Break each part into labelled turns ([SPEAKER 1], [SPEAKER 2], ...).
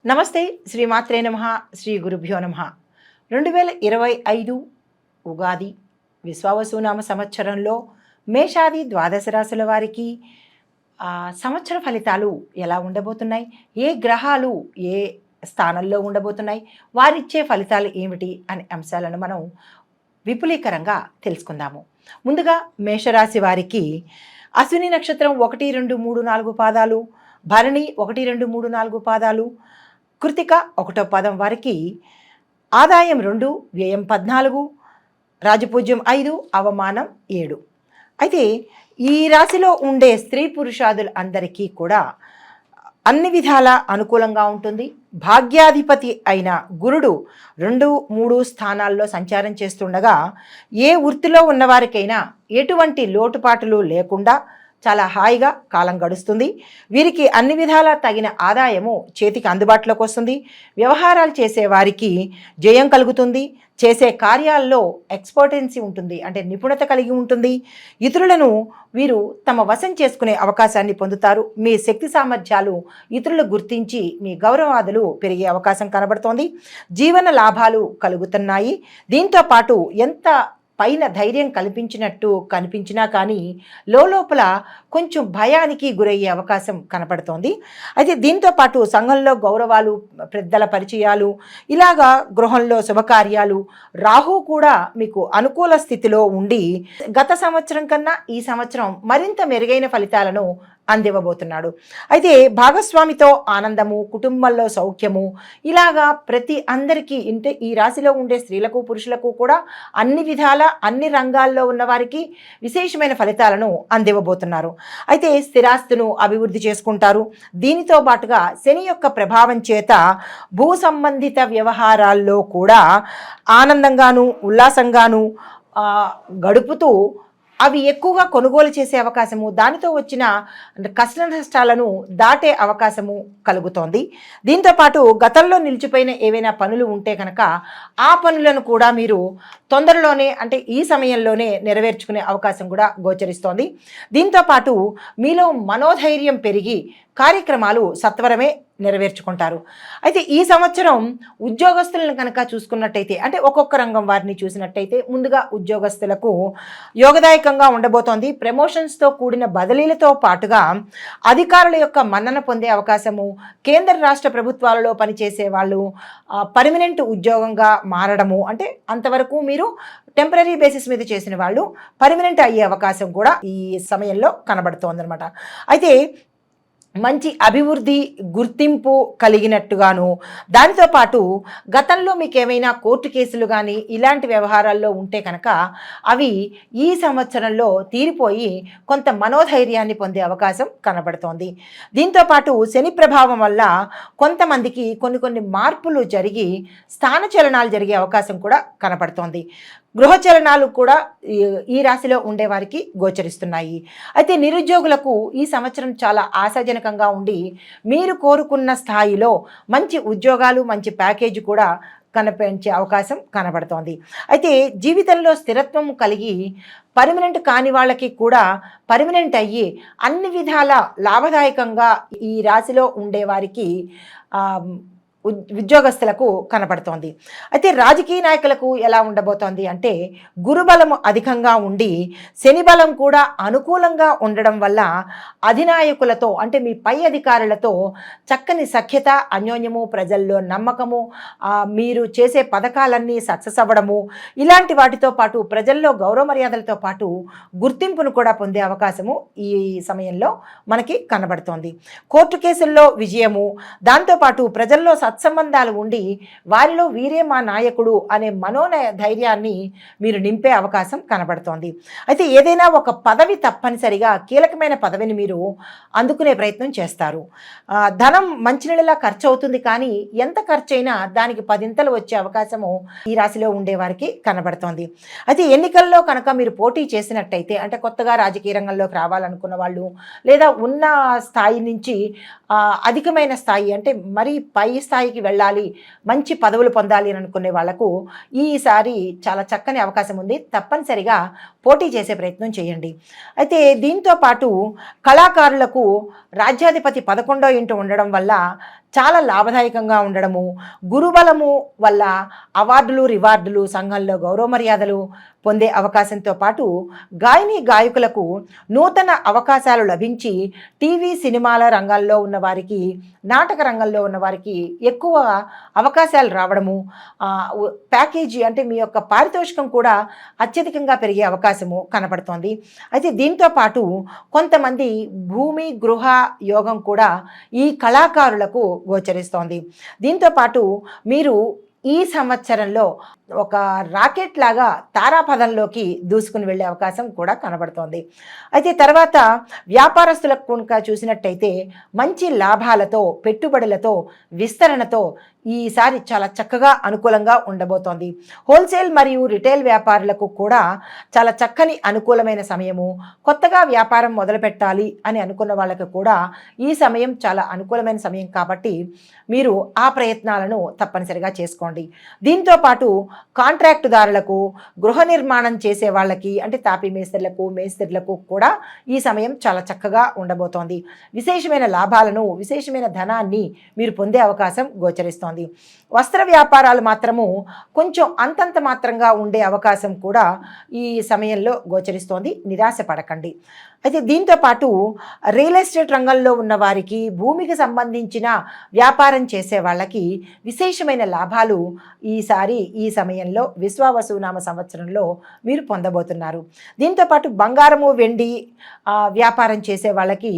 [SPEAKER 1] నమస్తే శ్రీమాత్రే నమః శ్రీ గురుభ్యో నమః 2025 ఉగాది విశ్వావసునామ సంవత్సరంలో మేషాది ద్వాదశ రాశుల వారికి సంవత్సర ఫలితాలు ఎలా ఉండబోతున్నాయి, ఏ గ్రహాలు ఏ స్థానంలో ఉండబోతున్నాయి, వారిచ్చే ఫలితాలు ఏమిటి అనే అంశాలను మనం విపులీకరంగా తెలుసుకుందాము. ముందుగా మేషరాశి వారికి అశ్విని నక్షత్రం 1, 2, 3, 4 పాదాలు, భరణి 1, 2, 3, 4 పాదాలు, కృతిక 1వ పాదం వారికి ఆదాయం 2, వ్యయం 14, రాజపూజ్యం 5, అవమానం 7. అయితే ఈ రాశిలో ఉండే స్త్రీ పురుషాదులు అందరికీ కూడా అన్ని విధాల అనుకూలంగా ఉంటుంది. భాగ్యాధిపతి అయిన గురుడు 2, 3 స్థానాల్లో సంచారం చేస్తుండగా ఏ వృత్తిలో ఉన్నవారికైనా ఎటువంటి లోటుపాటులు లేకుండా చాలా హాయిగా కాలం గడుస్తుంది. వీరికి అన్ని విధాలా తగిన ఆదాయము చేతికి అందుబాటులోకి వస్తుంది. వ్యవహారాలు చేసేవారికి జయం కలుగుతుంది. చేసే కార్యాల్లో ఎక్స్పర్టెన్సీ ఉంటుంది, అంటే నిపుణత కలిగి ఉంటుంది. ఇతరులను వీరు తమ వశం చేసుకునే అవకాశాన్ని పొందుతారు. మీ శక్తి సామర్థ్యాలు ఇతరులు గుర్తించి మీ గౌరవాదులు పెరిగే అవకాశం కనబడుతోంది. జీవన లాభాలు కలుగుతున్నాయి. దీంతో పాటు ఎంత పైన ధైర్యం కల్పించినట్టు కనిపించినా కానీ లోపల కొంచెం భయానికి గురయ్యే అవకాశం కనపడుతోంది. అయితే దీంతో పాటు సంఘంలో గౌరవాలు, పెద్దల పరిచయాలు, ఇలాగా గృహంలో శుభకార్యాలు, రాహు కూడా మీకు అనుకూల స్థితిలో ఉండి గత సంవత్సరం కన్నా ఈ సంవత్సరం మరింత మెరుగైన ఫలితాలను అందివ్వబోతున్నాడు. అయితే భాగస్వామితో ఆనందము, కుటుంబంలో సౌఖ్యము, ఇలాగా ప్రతి అందరికీ ఇంటే ఈ రాశిలో ఉండే స్త్రీలకు పురుషులకు కూడా అన్ని విధాల అన్ని రంగాల్లో ఉన్న వారికి విశేషమైన ఫలితాలను అందివ్వబోతున్నారు. అయితే స్థిరాస్తును అభివృద్ధి చేసుకుంటారు. దీనితో పాటుగా శని యొక్క ప్రభావం చేత భూ సంబంధిత వ్యవహారాల్లో కూడా ఆనందంగాను ఉల్లాసంగాను గడుపుతూ అవి ఎక్కువగా కొనుగోలు చేసే అవకాశము, దానితో వచ్చిన కష్ట నష్టాలను దాటే అవకాశము కలుగుతోంది. దీంతోపాటు గతంలో నిలిచిపోయిన ఏవైనా పనులు ఉంటే కనుక ఆ పనులను కూడా మీరు తొందరలోనే, అంటే ఈ సమయంలోనే నెరవేర్చుకునే అవకాశం కూడా గోచరిస్తోంది. దీంతోపాటు మీలో మనోధైర్యం పెరిగి కార్యక్రమాలు సత్వరమే నెరవేర్చుకుంటారు. అయితే ఈ సంవత్సరం ఉద్యోగస్తులను కనుక చూసుకున్నట్టయితే, అంటే ఒక్కొక్క రంగం వారిని చూసినట్టయితే ముందుగా ఉద్యోగస్తులకు యోగదాయకంగా ఉండబోతోంది. ప్రమోషన్స్తో కూడిన బదిలీలతో పాటుగా అధికారుల యొక్క మన్నన పొందే అవకాశము, కేంద్ర రాష్ట్ర ప్రభుత్వాలలో పనిచేసే వాళ్ళు పర్మనెంట్ ఉద్యోగంగా మారడము, అంటే అంతవరకు మీరు టెంపరీ బేసిస్ మీద చేసిన వాళ్ళు పర్మనెంట్ అయ్యే అవకాశం కూడా ఈ సమయంలో కనబడుతోందనమాట. అయితే మంచి అభివృద్ధి, గుర్తింపు కలిగినట్టుగాను, దానితో పాటు గతంలో మీకు ఏమైనా కోర్టు కేసులు కానీ ఇలాంటి వ్యవహారాల్లో ఉంటే కనుక అవి ఈ సంవత్సరంలో తీరిపోయి కొంత మనోధైర్యాన్ని పొందే అవకాశం కనబడుతోంది. దీంతోపాటు శని ప్రభావం వల్ల కొంతమందికి కొన్ని మార్పులు జరిగి స్థానచలనాలు జరిగే అవకాశం కూడా కనబడుతోంది. గృహచలనాలు కూడా ఈ రాశిలో ఉండేవారికి గోచరిస్తున్నాయి. అయితే నిరుద్యోగులకు ఈ సంవత్సరం చాలా ఆశాజనకంగా ఉండి మీరు కోరుకున్న స్థాయిలో మంచి ఉద్యోగాలు, మంచి ప్యాకేజీ కూడా కనిపించే అవకాశం కనబడుతోంది. అయితే జీవితంలో స్థిరత్వం కలిగి పర్మనెంట్ కాని వాళ్ళకి కూడా పర్మనెంట్ అయ్యి అన్ని విధాల లాభదాయకంగా ఈ రాశిలో ఉండేవారికి ఉద్యోగస్తులకు కనపడుతోంది. అయితే రాజకీయ నాయకులకు ఎలా ఉండబోతోంది అంటే గురుబలము అధికంగా ఉండి శని బలం కూడా అనుకూలంగా ఉండడం వల్ల అధినాయకులతో, అంటే మీ పై అధికారులతో చక్కని సఖ్యత, అన్యోన్యము, ప్రజల్లో నమ్మకము, మీరు చేసే పథకాలన్నీ సక్సెస్ అవ్వడము, ఇలాంటి వాటితో పాటు ప్రజల్లో గౌరవ మర్యాదలతో పాటు గుర్తింపును కూడా పొందే అవకాశము ఈ సమయంలో మనకి కనబడుతోంది. కోర్టు కేసుల్లో విజయము, దాంతోపాటు ప్రజల్లో సత్సంబంధాలు ఉండి వారిలో వీరే మా నాయకుడు అనే ధైర్యాన్ని మీరు నింపే అవకాశం కనబడుతోంది. అయితే ఏదైనా ఒక పదవి తప్పనిసరిగా కీలకమైన పదవిని మీరు అందుకునే ప్రయత్నం చేస్తారు. ధనం మంచినీళ్ళలా ఖర్చు అవుతుంది, కానీ ఎంత ఖర్చు అయినా దానికి 10 వచ్చే అవకాశము ఈ రాశిలో ఉండేవారికి కనబడుతోంది. అయితే ఎన్నికల్లో కనుక మీరు పోటీ చేసినట్టయితే, అంటే కొత్తగా రాజకీయ రంగంలోకి రావాలనుకున్న వాళ్ళు లేదా ఉన్న స్థాయి నుంచి అధికమైన స్థాయి అంటే మరీ పై స్థాయికి వెళ్ళాలి, మంచి పదవులు పొందాలి అని అనుకునే వాళ్లకు ఈసారి చాలా చక్కని అవకాశం ఉంది. తప్పనిసరిగా పోటీ చేసే ప్రయత్నం చేయండి. అయితే దీంతో పాటు కళాకారులకు రాజ్యాధిపతి 11వ ఇంట ఉండడం వల్ల చాలా లాభదాయకంగా ఉండడము, గురుబలము వల్ల అవార్డులు, రివార్డులు, సంఘంలో గౌరవ మర్యాదలు పొందే అవకాశంతో పాటు గాయని గాయకులకు నూతన అవకాశాలు లభించి టీవీ సినిమాల రంగాల్లో ఉన్నవారికి, నాటక రంగంలో ఉన్నవారికి ఎక్కువ అవకాశాలు రావడము, ప్యాకేజీ అంటే మీ యొక్క పారితోషికం కూడా అత్యధికంగా పెరిగే అవకాశము కనపడుతోంది. అయితే దీంతో పాటు కొంతమంది భూమి గృహ యోగం కూడా ఈ కళాకారులకు గోచరిస్తోంది. దీంతో పాటు మీరు ఈ సంవత్సరంలో ఒక రాకెట్ లాగా తారాపథంలోకి దూసుకుని వెళ్ళే అవకాశం కూడా కనబడుతోంది. అయితే తర్వాత వ్యాపారస్తులకు కనుక చూసినట్టయితే మంచి లాభాలతో, పెట్టుబడులతో, విస్తరణతో ఈసారి చాలా చక్కగా అనుకూలంగా ఉండబోతోంది. హోల్సేల్ మరియు రిటైల్ వ్యాపారులకు కూడా చాలా చక్కని అనుకూలమైన సమయము. కొత్తగా వ్యాపారం మొదలు పెట్టాలి అని అనుకున్న వాళ్ళకు కూడా ఈ సమయం చాలా అనుకూలమైన సమయం కాబట్టి మీరు ఆ ప్రయత్నాలను తప్పనిసరిగా చేసుకోండి. దీంతో పాటు కాంట్రాక్టుదారులకు, గృహ నిర్మాణం చేసే వాళ్ళకి అంటే తాపీ మేస్త్రులకు కూడా ఈ సమయం చాలా చక్కగా ఉండబోతోంది. విశేషమైన లాభాలను, విశేషమైన ధనాన్ని మీరు పొందే అవకాశం గోచరిస్తోంది. వస్త్ర వ్యాపారాలు మాత్రము కొంచెం అంతంత మాత్రంగా ఉండే అవకాశం కూడా ఈ సమయంలో గోచరిస్తోంది. నిరాశ పడకండి. అయితే దీంతో పాటు రియల్ ఎస్టేట్ రంగంలో ఉన్న వారికి, భూమికి సంబంధించిన వ్యాపారం చేసే వాళ్ళకి విశేషమైన లాభాలు ఈసారి ఈ సమయంలో విశ్వావసునామ సంవత్సరంలో మీరు పొందబోతున్నారు. దీంతోపాటు బంగారము, వెండి వ్యాపారం చేసే వాళ్ళకి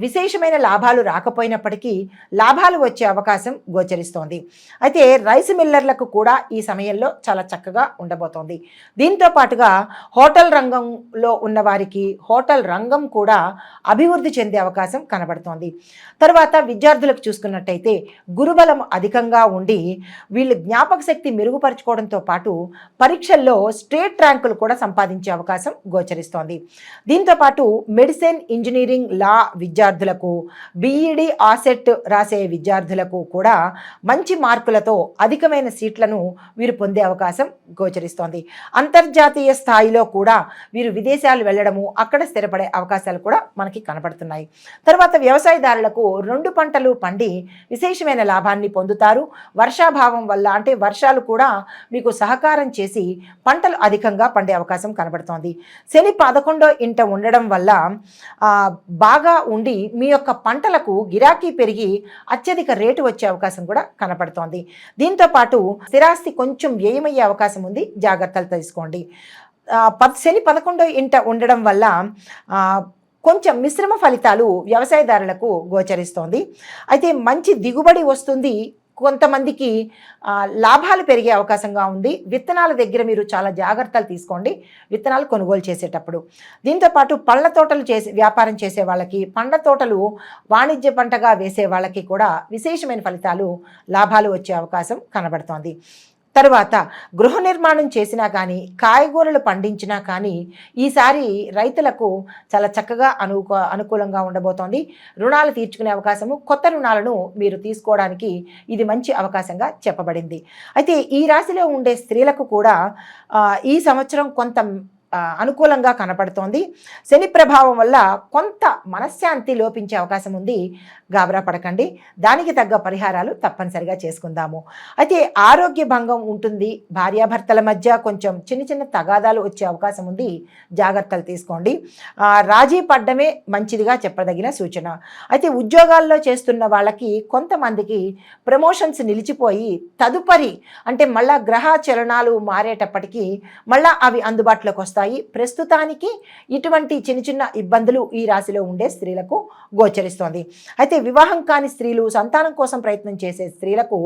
[SPEAKER 1] విశేషమైన లాభాలు రాకపోయినప్పటికీ లాభాలు వచ్చే అవకాశం గోచరిస్తోంది. అయితే రైస్ మిల్లర్లకు కూడా ఈ సమయంలో చాలా చక్కగా ఉండబోతోంది. దీంతో పాటుగా హోటల్ రంగంలో ఉన్నవారికి హోటల్ రంగం కూడా అభివృద్ధి చెందే అవకాశం కనబడుతోంది. తర్వాత విద్యార్థులకు చూసుకున్నట్టయితే గురుబలం అధికంగా ఉండి వీళ్ళు జ్ఞాపక శక్తి మెరుగుపరుచుకోవడంతో పాటు పరీక్షల్లో స్టేట్ ర్యాంకులు కూడా సంపాదించే అవకాశం గోచరిస్తోంది. దీంతోపాటు మెడిసిన్, ఇంజనీరింగ్, లా విద్యార్థులకు, బీఈడి ఆసెట్ రాసే విద్యార్థులకు కూడా మంచి మార్కులతో అధికమైన సీట్లను వీరు పొందే అవకాశం గోచరిస్తోంది. అంతర్జాతీయ స్థాయిలో కూడా వీరు విదేశాలు వెళ్ళడము, అక్కడ స్థిరపడే అవకాశాలు కూడా మనకి కనపడుతున్నాయి. తర్వాత వ్యవసాయదారులకు 2 పంటలు పండి విశేషమైన లాభాన్ని పొందుతారు. వర్షాభావం వల్ల అంటే వర్షాలు కూడా మీకు సహకారం చేసి పంటలు అధికంగా పండే అవకాశం కనబడుతోంది. శని 11వ ఇంట ఉండడం వల్ల బాగా ఉండి మీ యొక్క పంటలకు గిరాకీ పెరిగి అత్యధిక రేటు వచ్చే అవకాశం కూడా కనపడుతోంది. దీంతో పాటు స్థిరాస్తి కొంచెం వ్యయమయ్యే అవకాశం ఉంది, జాగ్రత్తలు తీసుకోండి. శని 11వ ఇంట ఉండడం వల్ల కొంచెం మిశ్రమ ఫలితాలు వ్యవసాయదారులకు గోచరిస్తోంది. అయితే మంచి దిగుబడి వస్తుంది, కొంతమందికి లాభాలు పెరిగే అవకాశంగా ఉంది. విత్తనాల దగ్గర మీరు చాలా జాగ్రత్తలు తీసుకోండి విత్తనాలు కొనుగోలు చేసేటప్పుడు. దీంతోపాటు పళ్ళ తోటలు వ్యాపారం చేసే వాళ్ళకి, పండ్ల తోటలు వాణిజ్య పంటగా వేసే వాళ్ళకి కూడా విశేషమైన ఫలితాలు, లాభాలు వచ్చే అవకాశం కనబడుతోంది. తర్వాత గృహ నిర్మాణం చేసినా కానీ, కాయగూరలు పండించినా కానీ ఈసారి రైతులకు చాలా చక్కగా అనుకూలంగా ఉండబోతోంది. రుణాలు తీర్చుకునే అవకాశము, కొత్త రుణాలను మీరు తీసుకోవడానికి ఇది మంచి అవకాశంగా చెప్పబడింది. అయితే ఈ రాశిలో ఉండే స్త్రీలకు కూడా ఈ సంవత్సరం కొంత అనుకూలంగా కనపడుతోంది. శని ప్రభావం వల్ల కొంత మనశ్శాంతి లోపించే అవకాశం ఉంది. గాబరా పడకండి. దానికి తగ్గ పరిహారాలు తప్పనిసరిగా చేసుకుందాము. అయితే ఆరోగ్య భంగం ఉంటుంది. భార్యాభర్తల మధ్య కొంచెం చిన్న చిన్న తగాదాలు వచ్చే అవకాశం ఉంది. జాగ్రత్తలు తీసుకోండి. రాజీ పడ్డమే మంచిదిగా చెప్పదగిన సూచన. అయితే ఉద్యోగాల్లో చేస్తున్న వాళ్ళకి కొంతమందికి ప్రమోషన్స్ నిలిచిపోయి తదుపరి అంటే మళ్ళా గ్రహ చలనాలు మారేటప్పటికీ మళ్ళా అవి అందుబాటులోకి వస్తాయి. ప్రస్తుతానికి ఇటువంటి చిన్న చిన్న ఇబ్బందులు ఈ రాశిలో ఉండే స్త్రీలకు గోచరిస్తోంది. అయితే వివాహం కాని స్త్రీలు, సంతానం కోసం ప్రయత్నం చేసే స్త్రీలకు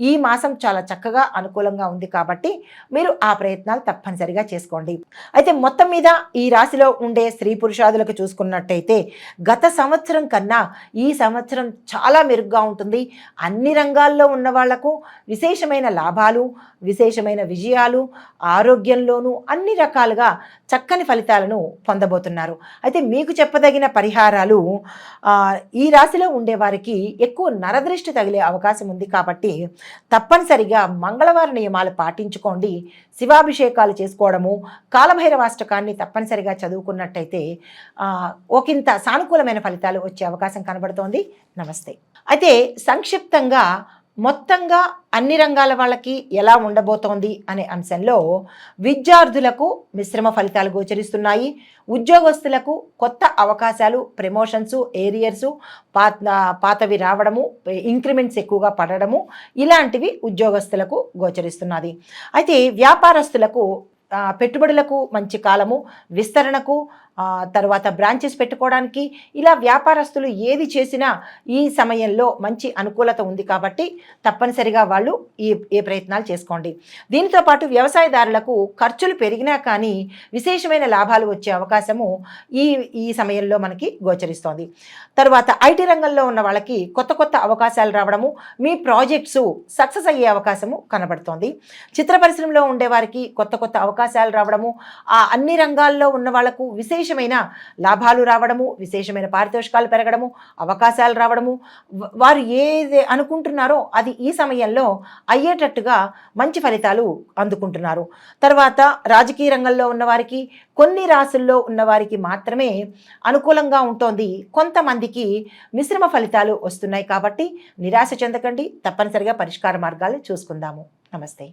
[SPEAKER 1] ఈ మాసం చాలా చక్కగా అనుకూలంగా ఉంది కాబట్టి మీరు ఆ ప్రయత్నాలు తప్పనిసరిగా చేసుకోండి. అయితే మొత్తం మీద ఈ రాశిలో ఉండే స్త్రీ పురుషాదులకు చూసుకున్నట్టయితే గత సంవత్సరం కన్నా ఈ సంవత్సరం చాలా మెరుగ్గా ఉంటుంది. అన్ని రంగాల్లో ఉన్న వాళ్లకు విశేషమైన లాభాలు, విశేషమైన విజయాలు, ఆరోగ్యంలోనూ అన్ని రకాలుగా చక్కని ఫలితాలను పొందబోతున్నారు. అయితే మీకు చెప్పదగిన పరిహారాలు, ఈ రాశిలో ఉండేవారికి ఎక్కువ నరదృష్టి తగిలే అవకాశం ఉంది కాబట్టి తప్పనిసరిగా మంగళవార నియమాలు పాటించుకోండి. శివాభిషేకాలు చేసుకోవడము, కాలభైరవాష్టకాన్ని తప్పనిసరిగా చదువుకున్నట్టయితే ఒకంత సానుకూలమైన ఫలితాలు వచ్చే అవకాశం కనబడుతోంది. నమస్తే. అయితే సంక్షిప్తంగా మొత్తంగా అన్ని రంగాల వాళ్ళకి ఎలా ఉండబోతోంది అనే అంశంలో విద్యార్థులకు మిశ్రమ ఫలితాలు గోచరిస్తున్నాయి. ఉద్యోగస్తులకు కొత్త అవకాశాలు, ప్రమోషన్స్, ఏరియర్సు, పాతవి రావడము, ఇంక్రిమెంట్స్ ఎక్కువగా పడడము ఇలాంటివి ఉద్యోగస్తులకు గోచరిస్తున్నది. అయితే వ్యాపారస్తులకు పెట్టుబడులకు మంచి కాలము, విస్తరణకు, తర్వాత బ్రాంచెస్ పెట్టుకోవడానికి, ఇలా వ్యాపారస్తులు ఏది చేసినా ఈ సమయంలో మంచి అనుకూలత ఉంది కాబట్టి తప్పనిసరిగా వాళ్ళు ఈ ప్రయత్నాలు చేసుకోండి. దీనితో పాటు వ్యవసాయదారులకు ఖర్చులు పెరిగినా కానీ విశేషమైన లాభాలు వచ్చే అవకాశము ఈ సమయంలో మనకి గోచరిస్తోంది. తర్వాత ఐటీ రంగంలో ఉన్న వాళ్ళకి కొత్త కొత్త అవకాశాలు రావడము, మీ ప్రాజెక్ట్స్ సక్సెస్ అయ్యే అవకాశము కనబడుతోంది. చిత్ర పరిశ్రమలో ఉండేవారికి కొత్త కొత్త అవకాశాలు రావడము, అన్ని రంగాల్లో ఉన్న వాళ్లకు విశేషమైన లాభాలు రావడము, విశేషమైన పారితోషికాలు పెరగడము, అవకాశాలు రావడము, వారు ఏది అనుకుంటున్నారో అది ఈ సమయంలో అయ్యేటట్టుగా మంచి ఫలితాలు అందుకుంటున్నారు. తర్వాత రాజకీయ రంగంలో ఉన్నవారికి, కొన్ని రాసుల్లో ఉన్నవారికి మాత్రమే అనుకూలంగా ఉంటోంది. కొంతమందికి మిశ్రమ ఫలితాలు వస్తున్నాయి కాబట్టి నిరాశ చెందకండి. తప్పనిసరిగా పరిష్కార మార్గాలు చూసుకుందాము. నమస్తే.